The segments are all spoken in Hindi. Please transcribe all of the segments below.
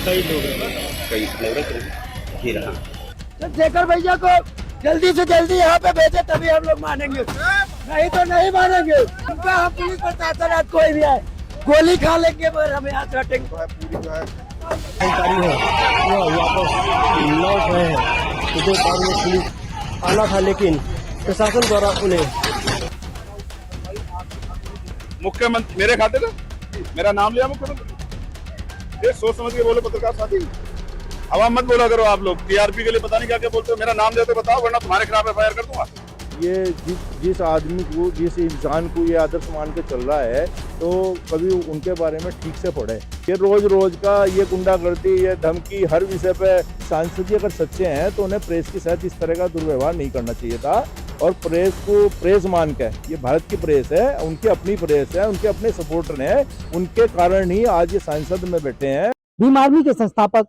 कई लोग कई लग रहे ही रहा। चंद्रशेखर भैया को जल्दी से जल्दी यहाँ पे भेजे तभी हम लोग मानेंगे, नहीं तो नहीं मानेंगे। उनका हम पुलिस प्रशासन आज कोई भी आए गोली खा लेंगे मगर हम यहाँ से हटेंगे। पूरी जो है जानकारी है वो वापस लौट रहे हैं। उधर बाद में पुलिस आना था लेकिन प्रशासन द्वारा उन्हें मुख्यमंत्री मेरे खाते से मेरा नाम लिया मुख्यमंत्री। ये सोच समझ के बोलो पत्रकार साथी, हवा मत बोला करो आप लोग। टीआरपी के लिए पता नहीं क्या क्या बोलते हो। मेरा नाम लिया तो बताओ, वरना तुम्हारे खिलाफ एफआईआर कर दूंगा। ये जिस आदमी को, जिस इंसान को ये आदर्श मान के चल रहा है, तो कभी उनके बारे में ठीक से पढ़े। ये रोज का ये गुंडागर्दी, ये धमकी हर विषय पे, सांसद जी अगर सच्चे हैं तो उन्हें प्रेस के साथ इस तरह का दुर्व्यवहार नहीं करना चाहिए था। और प्रेस को प्रेस मान के, ये भारत की प्रेस है, उनकी अपनी प्रेस है, उनके अपने सपोर्टर हैं, उनके कारण ही आज ये सांसद में बैठे हैं। भीम आर्मी के संस्थापक,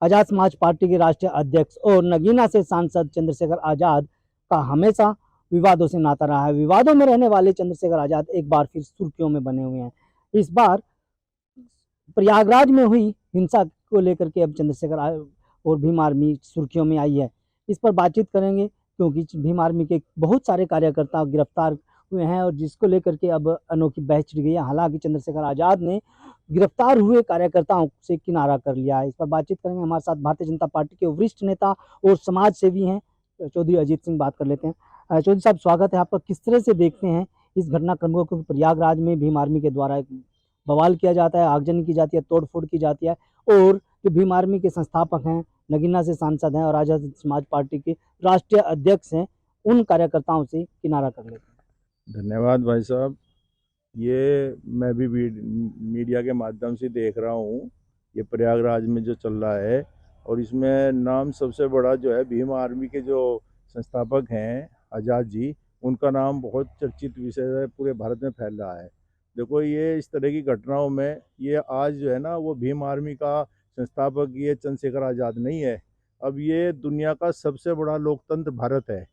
आजाद समाज पार्टी के राष्ट्रीय अध्यक्ष और नगीना से सांसद चंद्रशेखर आजाद का हमेशा विवादों से नाता रहा है। विवादों में रहने वाले चंद्रशेखर आजाद एक बार फिर सुर्खियों में बने हुए हैं। इस बार प्रयागराज में हुई हिंसा को लेकर के अब चंद्रशेखर और भीम आर्मी सुर्खियों में आई है। इस पर बातचीत करेंगे क्योंकि भीम आर्मी के बहुत सारे कार्यकर्ता गिरफ्तार हुए हैं और जिसको लेकर के अब अनोखी बहस छिड़ गई है। हालांकि चंद्रशेखर आजाद ने गिरफ्तार हुए कार्यकर्ताओं से किनारा कर लिया है। इस पर बातचीत करेंगे। हमारे साथ भारतीय जनता पार्टी के वरिष्ठ नेता और समाज सेवी हैं चौधरी अजीत सिंह, बात कर लेते हैं। चौधरी साहब, स्वागत है आपका। किस तरह से देखते हैं इस घटनाक्रम को, क्योंकि प्रयागराज में भीम आर्मी के द्वारा एक बवाल किया जाता है, आगजनी की जाती है, तोड़फोड़ की जाती है, और जो भीम आर्मी के संस्थापक हैं, नगीना से सांसद हैं और आजाद समाज पार्टी के राष्ट्रीय अध्यक्ष हैं, उन कार्यकर्ताओं से किनारा कर लेते हैं। धन्यवाद भाई साहब। ये मैं भी मीडिया के माध्यम से देख रहा हूँ ये प्रयागराज में जो चल रहा है, और इसमें नाम सबसे बड़ा जो है भीम आर्मी के जो संस्थापक हैं आज़ाद जी, उनका नाम बहुत चर्चित विषय है, पूरे भारत में फैल रहा है। देखो, ये इस तरह की घटनाओं में ये आज जो है ना, वो भीम आर्मी का संस्थापक ये चंद्रशेखर आज़ाद नहीं है। अब ये दुनिया का सबसे बड़ा लोकतंत्र भारत है,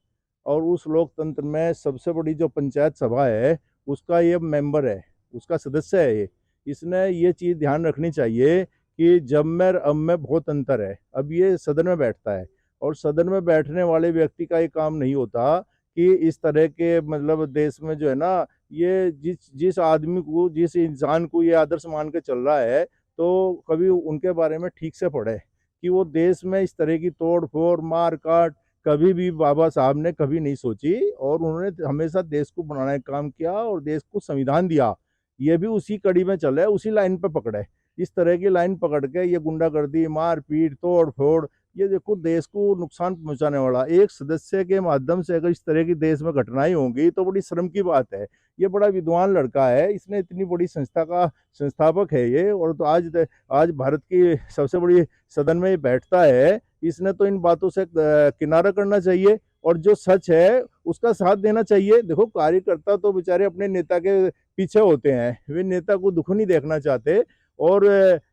और उस लोकतंत्र में सबसे बड़ी जो पंचायत सभा है उसका ये मेंबर है, उसका सदस्य है ये। इसने ये चीज़ ध्यान रखनी चाहिए कि जब में अब में बहुत अंतर है। अब ये सदन में बैठता है, और सदन में बैठने वाले व्यक्ति का ये काम नहीं होता कि इस तरह के मतलब देश में जो है ना, ये जिस आदमी को, जिस इंसान को ये आदर्श मान के चल रहा है, तो कभी उनके बारे में ठीक से पढ़े कि वो देश में इस तरह की तोड़ फोड़ मार काट कभी भी बाबा साहब ने कभी नहीं सोची, और उन्होंने हमेशा देश को बनाने का काम किया और देश को संविधान दिया। ये भी उसी कड़ी में चल रहा है, उसी लाइन पे पकड़े। इस तरह की लाइन पकड़ के ये गुंडागर्दी, मारपीट, तोड़ फोड़, ये देखो देश को नुकसान पहुंचाने वाला एक सदस्य के माध्यम से अगर इस तरह की देश में घटनाएं होंगी तो बड़ी शर्म की बात है। ये बड़ा विद्वान लड़का है, इसने इतनी बड़ी संस्था का संस्थापक है ये, और तो आज भारत की सबसे बड़ी सदन में बैठता है। इसने तो इन बातों से किनारा करना चाहिए और जो सच है उसका साथ देना चाहिए। देखो, कार्यकर्ता तो बेचारे अपने नेता के पीछे होते हैं, वे नेता को दुख नहीं देखना चाहते, और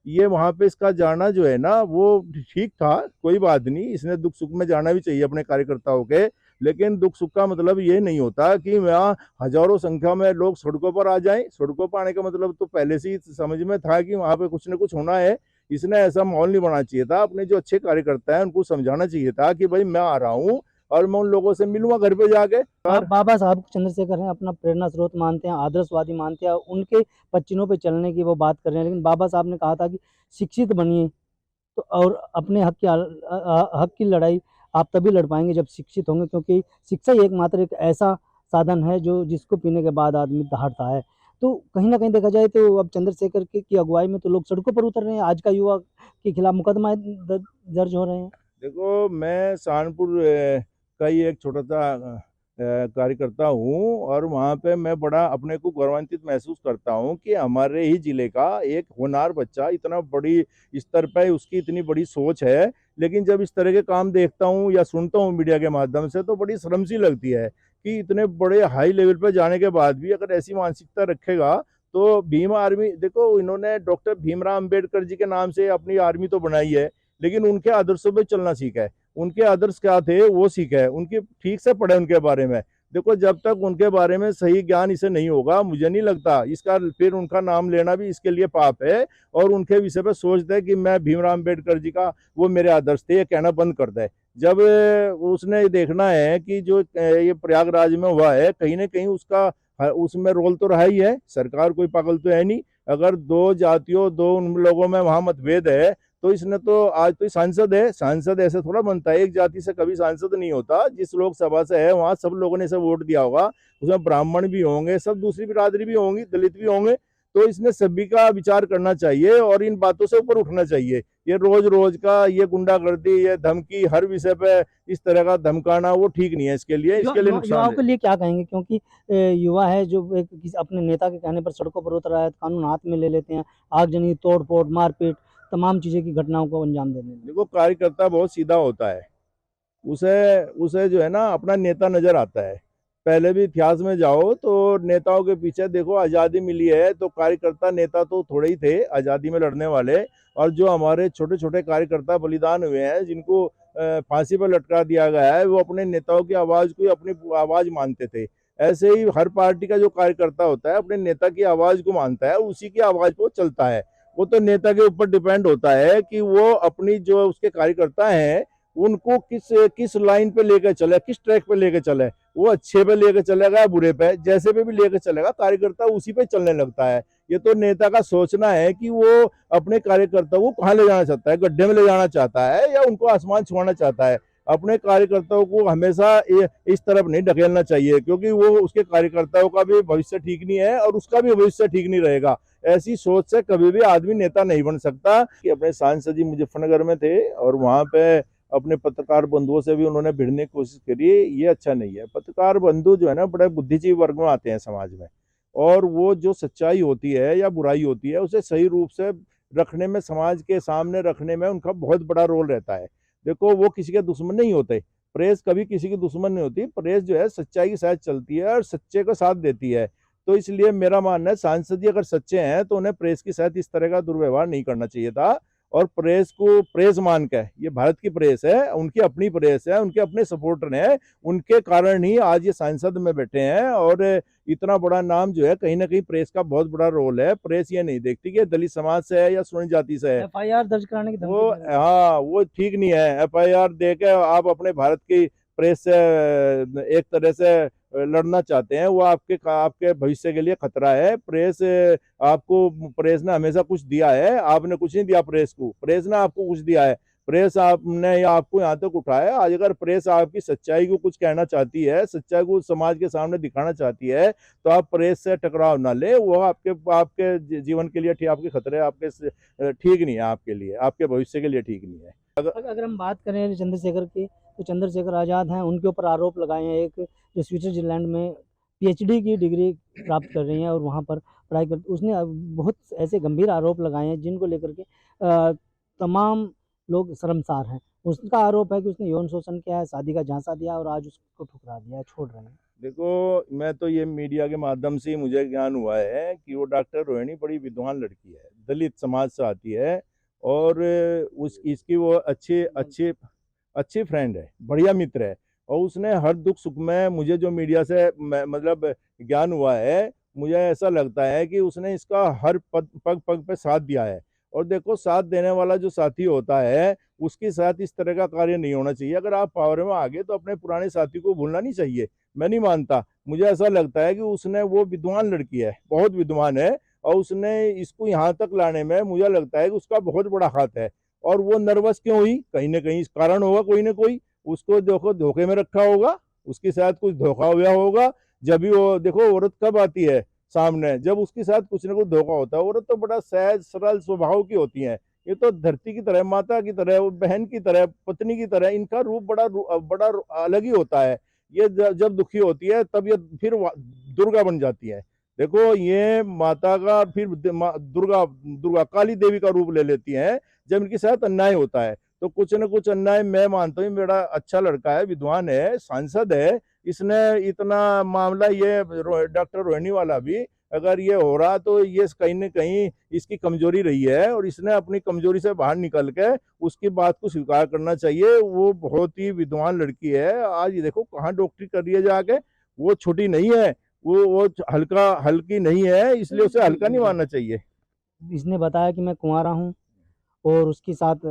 ये वहाँ पे इसका जाना जो है ना वो ठीक था, कोई बात नहीं, इसने दुख सुख में जाना भी चाहिए अपने कार्यकर्ताओं के। लेकिन दुख सुख का मतलब ये नहीं होता कि वहाँ हजारों संख्या में लोग सड़कों पर आ जाएं। सड़कों पर आने का मतलब तो पहले से ही समझ में था कि वहाँ पे कुछ न कुछ होना है। इसने ऐसा माहौल नहीं बनाना चाहिए था। अपने जो अच्छे कार्यकर्ता हैं उनको समझाना चाहिए था कि भाई मैं आ रहा हूँ और मैं उन लोगों से मिलूंगा घर पे जाके। बाबा साहब चंद्रशेखर हैं, अपना प्रेरणा स्रोत मानते हैं, आदर्शवादी मानते हैं, उनके पच्चीनों पे चलने की वो बात कर रहे हैं। लेकिन बाबा साहब ने कहा था कि शिक्षित बनिए, तो और अपने हक की लड़ाई आप तभी लड़ पाएंगे जब शिक्षित होंगे, क्योंकि शिक्षा ही एकमात्र एक ऐसा साधन है जो जिसको पीने के बाद आदमी दहाड़ता है। तो कहीं ना कहीं देखा जाए तो अब चंद्रशेखर की अगुवाई में तो लोग सड़कों पर उतर रहे हैं, आज का युवा के खिलाफ मुकदमा दर्ज हो रहे हैं। देखो, मैं सहारनपुर का ही एक छोटा सा कार्यकर्ता हूँ, और वहाँ पे मैं बड़ा अपने को गौरवान्वित महसूस करता हूँ कि हमारे ही जिले का एक होनहार बच्चा इतना बड़ी स्तर पे उसकी इतनी बड़ी सोच है। लेकिन जब इस तरह के काम देखता हूँ या सुनता हूँ मीडिया के माध्यम से, तो बड़ी शर्म सी लगती है कि इतने बड़े हाई लेवल पे जाने के बाद भी अगर ऐसी मानसिकता रखेगा तो भीम आर्मी, देखो इन्होंने डॉक्टर भीमराव अंबेडकर जी के नाम से अपनी आर्मी तो बनाई है, लेकिन उनके आदर्शों पे चलना सीखा है। उनके आदर्श क्या थे वो सीखा है, उनके ठीक से पढ़े उनके बारे में। देखो जब तक उनके बारे में सही ज्ञान इसे नहीं होगा, मुझे नहीं लगता इसका फिर उनका नाम लेना भी इसके लिए पाप है। और उनके विषय पे सोचते हैं कि मैं भीमराव अम्बेडकर जी का वो मेरे आदर्श थे, ये कहना बंद कर दे। जब उसने देखना है कि जो ये प्रयागराज में हुआ है, कहीं ना कहीं उसका उसमें रोल तो रहा ही है। सरकार कोई पागल तो है नहीं। अगर दो जातियों, दो उन लोगों में वहां मतभेद है, तो इसने तो आज तो सांसद है। सांसद ऐसे थोड़ा बनता है, एक जाति से कभी सांसद नहीं होता। जिस लोकसभा से है वहां सब लोगों ने इसे वोट दिया होगा, उसमें ब्राह्मण भी होंगे, सब दूसरी बिरादरी भी होंगी, दलित भी होंगे। तो इसने सभी का विचार करना चाहिए और इन बातों से ऊपर उठना चाहिए। ये रोज रोज का ये गुंडागर्दी, ये धमकी, हर विषय पे इस तरह का धमकाना वो ठीक नहीं है इसके लिए नुकसान युवाओं है। के लिए क्या कहेंगे, क्योंकि युवा है जो एक अपने नेता के कहने पर सड़कों पर उतर रहा है, कानून हाथ में ले लेते हैं, आगजनी, तोड़फोड़, मारपीट, तमाम चीजें की घटनाओं को अंजाम देने में। देखो कार्यकर्ता बहुत सीधा होता है, उसे उसे जो है ना अपना नेता नजर आता है। पहले भी इतिहास में जाओ तो नेताओं के पीछे देखो, आज़ादी मिली है तो कार्यकर्ता नेता तो थोड़े ही थे आज़ादी में लड़ने वाले। और जो हमारे छोटे छोटे कार्यकर्ता बलिदान हुए हैं, जिनको फांसी पर लटका दिया गया है, वो अपने नेताओं की आवाज़ को अपनी आवाज़ मानते थे। ऐसे ही हर पार्टी का जो कार्यकर्ता होता है अपने नेता की आवाज़ को मानता है, उसी की आवाज़ पर चलता है। वो तो नेता के ऊपर डिपेंड होता है कि वो अपनी जो उसके कार्यकर्ता हैं उनको किस किस लाइन पे लेकर चले, किस ट्रैक पे लेकर चले। वो अच्छे पे लेकर चलेगा, बुरे पे, जैसे पे भी लेकर चलेगा, कार्यकर्ता उसी पे चलने लगता है। ये तो नेता का सोचना है कि वो अपने कार्यकर्ता को कहाँ ले जाना चाहता है, गड्ढे में ले जाना चाहता है या उनको आसमान छुआना चाहता है। अपने कार्यकर्ताओं को हमेशा इस तरफ नहीं ढकेलना चाहिए, क्योंकि वो उसके कार्यकर्ताओं का भी भविष्य ठीक नहीं है और उसका भी भविष्य ठीक नहीं रहेगा। ऐसी सोच से कभी भी आदमी नेता नहीं बन सकता। कि अपने सांसद जी मुजफ्फरनगर में थे और वहां पे अपने पत्रकार बंधुओं से भी उन्होंने भिड़ने की कोशिश करी। ये अच्छा नहीं है। पत्रकार बंधु जो है ना बड़े बुद्धिजीवी वर्ग में आते हैं समाज में, और वो जो सच्चाई होती है या बुराई होती है उसे सही रूप से रखने में, समाज के सामने रखने में उनका बहुत बड़ा रोल रहता है। देखो वो किसी के दुश्मन नहीं होते, प्रेस कभी किसी की दुश्मन नहीं होती। प्रेस जो है सच्चाई के साथ चलती है और सच्चे का साथ देती है। तो इसलिए मेरा मानना है सांसद जी अगर सच्चे हैं तो उन्हें प्रेस के साथ इस तरह का दुर्व्यवहार नहीं करना चाहिए था। और प्रेस को प्रेस मान के, ये भारत की प्रेस है, उनकी अपनी प्रेस है, उनके अपने सपोर्टर हैं, उनके कारण ही आज ये सांसद में बैठे हैं। और इतना बड़ा नाम जो है, कहीं ना कहीं प्रेस का बहुत बड़ा रोल है। प्रेस ये नहीं देखती कि दलित समाज से है या स्वर्ण जाति से है। FIR दर्ज कराने की वो हाँ वो ठीक नहीं है। FIR दे के आप अपने भारत की प्रेस से एक तरह से लड़ना चाहते हैं, वो आपके भविष्य के लिए खतरा है। प्रेस आपको, प्रेस ने हमेशा कुछ दिया है, आपने कुछ नहीं दिया प्रेस को, प्रेस ने आपको कुछ दिया है। प्रेस आपने आपको यहाँ तक उठाया। आज अगर प्रेस आपकी सच्चाई को कुछ कहना चाहती है, सच्चाई को समाज के सामने दिखाना चाहती है, तो आप प्रेस से टकराव ना ले। वो आपके जीवन के लिए आपके खतरे, आपके ठीक नहीं है, आपके लिए, आपके भविष्य के लिए ठीक नहीं है। अगर हम बात करें चंद्रशेखर की, तो चंद्रशेखर आज़ाद हैं, उनके ऊपर आरोप लगाए हैं एक जो स्विट्जरलैंड में PhD की डिग्री प्राप्त कर रही हैं और वहाँ पर पढ़ाई कर, उसने बहुत ऐसे गंभीर आरोप लगाए हैं जिनको लेकर के तमाम लोग शर्मसार हैं। उसका आरोप है कि उसने यौन शोषण किया है, शादी का झांसा दिया और आज उसको ठुकरा दिया है, छोड़ रहे हैं। देखो मैं तो ये मीडिया के माध्यम से मुझे ज्ञान हुआ है कि वो डॉक्टर रोहिणी बड़ी विद्वान लड़की है, दलित समाज से आती है और इसकी वो अच्छी फ्रेंड है, बढ़िया मित्र है। और उसने हर दुख सुख में, मुझे जो मीडिया से मतलब ज्ञान हुआ है, मुझे ऐसा लगता है कि उसने इसका हर पग पग पे साथ दिया है। और देखो साथ देने वाला जो साथी होता है उसके साथ इस तरह का कार्य नहीं होना चाहिए। अगर आप पावर में आ गए तो अपने पुराने साथी को भूलना नहीं चाहिए। मैं नहीं मानता, मुझे ऐसा लगता है कि उसने, वो विद्वान लड़की है, बहुत विद्वान है, और उसने इसको यहाँ तक लाने में मुझे लगता है कि उसका बहुत बड़ा हाथ है। और वो नर्वस क्यों हुई, कहीं ना कहीं कारण होगा, कोई ना कोई उसको देखो धोखे में रखा होगा, उसके साथ कुछ धोखा हुआ होगा। जब भी वो देखो, औरत कब आती है सामने, जब उसके साथ कुछ ना कुछ धोखा होता है। औरत तो बड़ा सहज सरल स्वभाव की होती है। ये तो धरती की तरह, माता की तरह, बहन की तरह, पत्नी की तरह, इनका रूप बड़ा अलग ही होता है। ये जब दुखी होती है तब ये फिर दुर्गा बन जाती है। देखो ये माता का फिर दुर्गा काली देवी का रूप ले लेती है जब इनके साथ अन्याय होता है। तो कुछ न कुछ अन्याय, मैं मानता हूँ मेरा अच्छा लड़का है, विद्वान है, सांसद है, इसने इतना मामला, ये डॉक्टर रोहिणी वाला भी अगर ये हो रहा तो ये कहीं न कहीं इसकी कमजोरी रही है और इसने अपनी कमजोरी से बाहर निकल के उसकी बात को स्वीकार करना चाहिए। वो बहुत ही विद्वान लड़की है। आज ये देखो कहाँ डॉक्टरी कर रही है जाके, वो छोटी नहीं है, वो हल्की नहीं है, इसलिए उसे हल्का नहीं मानना चाहिए। इसने बताया कि मैं कुंवारा हूँ और उसके साथ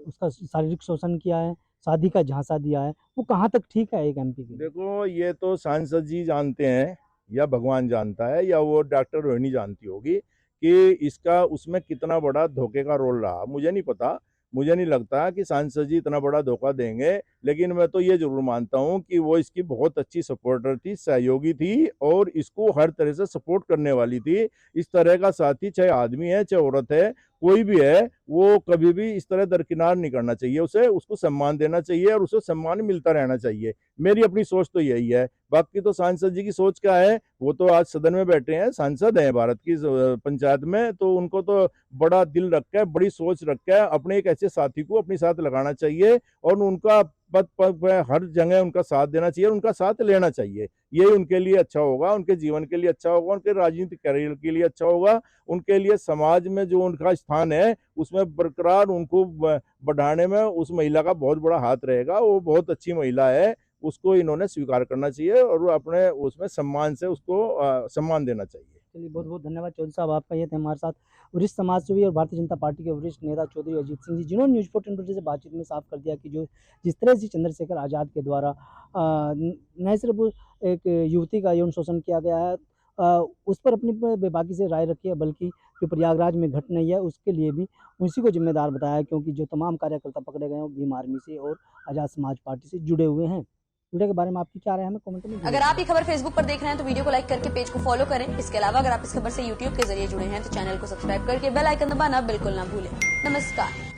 उसका शारीरिक शोषण किया है, शादी का झांसा दिया है। वो कहाँ तक ठीक है एक एमपी के लिए? देखो, ये तो सांसद जी जानते हैं या भगवान जानता है या वो डॉक्टर रोहिणी जानती होगी कि इसका उसमें कितना बड़ा धोखे का रोल रहा। मुझे नहीं पता, मुझे नहीं लगता कि सांसद जी इतना बड़ा धोखा देंगे, लेकिन मैं तो ये जरूर मानता हूँ कि वो इसकी बहुत अच्छी सपोर्टर थी, सहयोगी थी और इसको हर तरह से सपोर्ट करने वाली थी। इस तरह का साथी चाहे आदमी है चाहे औरत है, कोई भी है, वो कभी भी इस तरह दरकिनार नहीं करना चाहिए। उसको सम्मान देना चाहिए और उसे सम्मान मिलता रहना चाहिए। मेरी अपनी सोच तो यही है। बाकी तो सांसद जी की सोच क्या है, वो तो आज सदन में बैठे हैं, सांसद हैं भारत की पंचायत में, तो उनको तो बड़ा दिल रखा है, बड़ी सोच रखा है। अपने एक ऐसे साथी को अपने साथ लगाना चाहिए और उनका पद पे हर जगह उनका साथ देना चाहिए, उनका साथ लेना चाहिए। यही उनके लिए अच्छा होगा, उनके जीवन के लिए अच्छा होगा, उनके राजनीतिक करियर के लिए अच्छा होगा, उनके लिए समाज में जो उनका स्थान है उसमें बरकरार उनको बढ़ाने में उस महिला का बहुत बड़ा हाथ रहेगा। वो बहुत अच्छी महिला है, उसको इन्होंने स्वीकार करना चाहिए और अपने उसमें सम्मान से उसको सम्मान देना चाहिए। चलिए, बहुत बहुत धन्यवाद चौधरी साहब, आपका ये थे हमारे साथ वरिष्ठ समाजसेवी और भारतीय जनता पार्टी के वरिष्ठ नेता चौधरी अजीत सिंह जी, जिन्होंने न्यूज़ 14 से बातचीत में साफ कर दिया कि जो जिस तरह से चंद्रशेखर आज़ाद के द्वारा न सिर्फ एक युवती का यौन शोषण किया गया है, उस पर अपनी बेबाकी से राय रखी है, बल्कि जो प्रयागराज में घटना है उसके लिए भी उसी को जिम्मेदार बताया, क्योंकि जो तमाम कार्यकर्ता पकड़े गए हैं वो भीम आर्मी से और आज़ाद समाज पार्टी से जुड़े हुए हैं। वीडियो के बारे में आपकी क्या राय है, हमें कमेंट में। अगर आप ये खबर फेसबुक पर देख रहे हैं तो वीडियो को लाइक करके पेज को फॉलो करें। इसके अलावा अगर आप इस खबर से यूट्यूब के जरिए जुड़े हैं तो चैनल को सब्सक्राइब करके बेल आइकन दबाना बिल्कुल ना भूलें। नमस्कार।